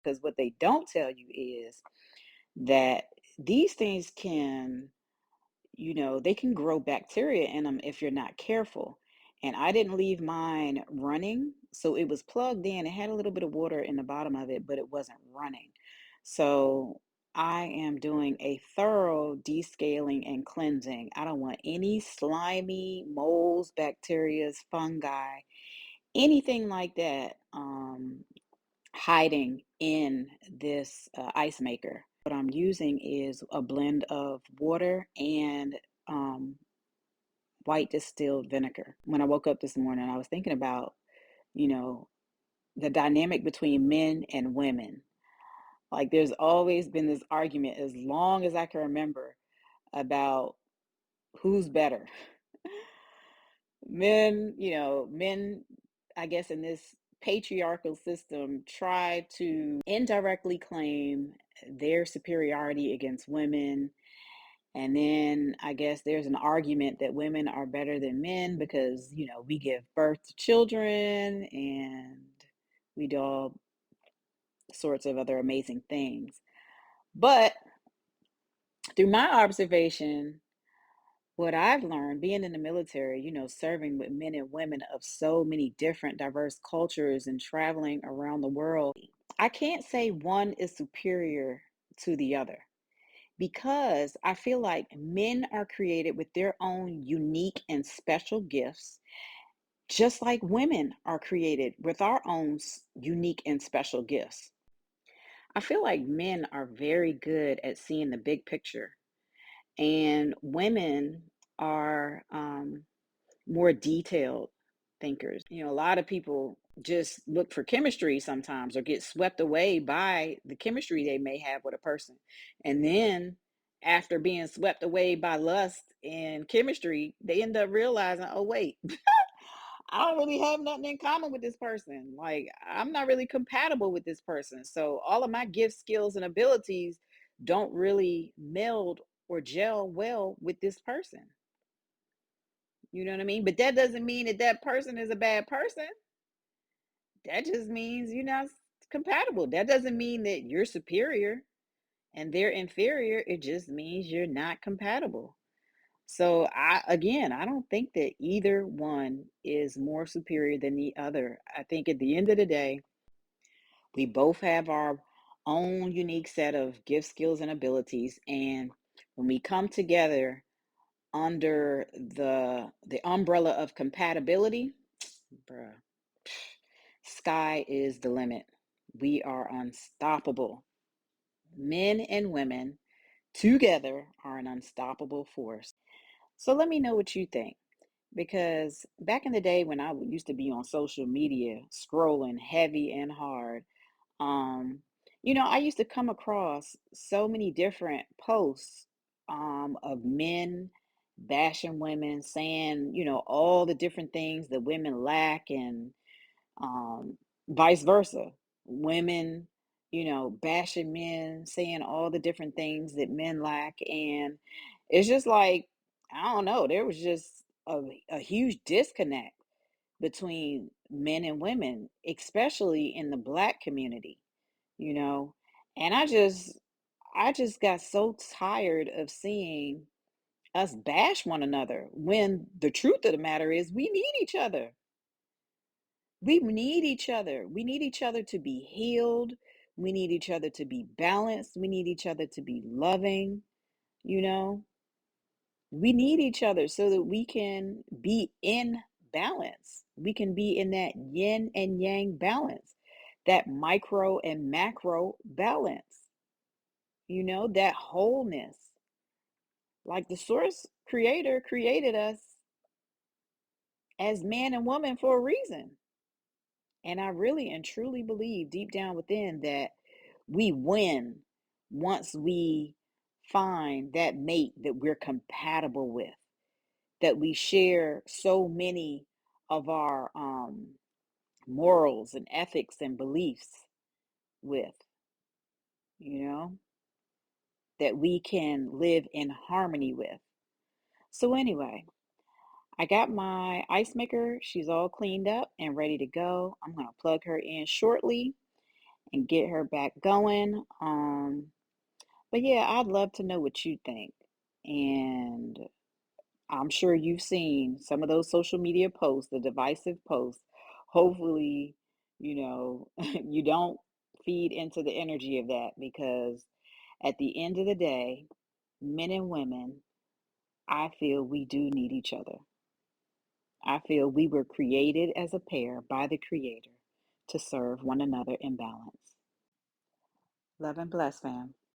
because what they don't tell you is that these things can, they can grow bacteria in them if you're not careful. And I didn't leave mine running, so it was plugged in. It had a little bit of water in the bottom of it, but it wasn't running. So I am doing a thorough descaling and cleansing. I don't want any slimy molds, bacteria, fungi, anything like that hiding in this ice maker. What I'm using is a blend of water and um, white distilled vinegar. When I woke up this morning, I was thinking about, you know, the dynamic between men and women. Like there's always been this argument as long as I can remember about who's better. Men, I guess in this patriarchal system, try to indirectly claim their superiority against women. And then I guess there's an argument that women are better than men because, we give birth to children and we do all sorts of other amazing things. But through my observation, what I've learned being in the military, serving with men and women of so many different diverse cultures and traveling around the world, I can't say one is superior to the other because I feel like men are created with their own unique and special gifts, just like women are created with our own unique and special gifts. I feel like men are very good at seeing the big picture, and women are more detailed thinkers. A lot of people just look for chemistry sometimes or get swept away by the chemistry they may have with a person. And then after being swept away by lust and chemistry, they end up realizing, oh, wait, I don't really have nothing in common with this person. Like, I'm not really compatible with this person. So all of my gifts, skills, and abilities don't really meld or gel well with this person. You know what I mean? But that doesn't mean that that person is a bad person. That just means you're not compatible. That doesn't mean that you're superior and they're inferior. It just means you're not compatible. So I don't think that either one is more superior than the other. I think at the end of the day, we both have our own unique set of gifts, skills, and abilities. And when we come together under the umbrella of compatibility, bruh, sky is the limit. We are unstoppable. Men and women together are an unstoppable force. So let me know what you think. Because back in the day when I used to be on social media, scrolling heavy and hard, I used to come across so many different posts of men bashing women, saying, all the different things that women lack, and um, vice versa. Women, bashing men, saying all the different things that men lack. And it's just like, I don't know, there was just a huge disconnect between men and women, especially in the Black community, you know. And I just got so tired of seeing us bash one another when the truth of the matter is we need each other. We need each other. We need each other to be healed. We need each other to be balanced. We need each other to be loving, you know. We need each other so that we can be in balance. We can be in that yin and yang balance, that micro and macro balance, that wholeness. Like the source creator created us as man and woman for a reason. And I really and truly believe deep down within that we win once we find that mate that we're compatible with, that we share so many of our morals and ethics and beliefs with, you know, that we can live in harmony with. So, anyway, I got my ice maker. She's all cleaned up and ready to go. I'm going to plug her in shortly. and get her back going. But yeah, I'd love to know what you think. And I'm sure you've seen some of those social media posts, the divisive posts. Hopefully, you don't feed into the energy of that because at the end of the day, men and women, I feel we do need each other. I feel we were created as a pair by the Creator to serve one another in balance. Love and bless, fam.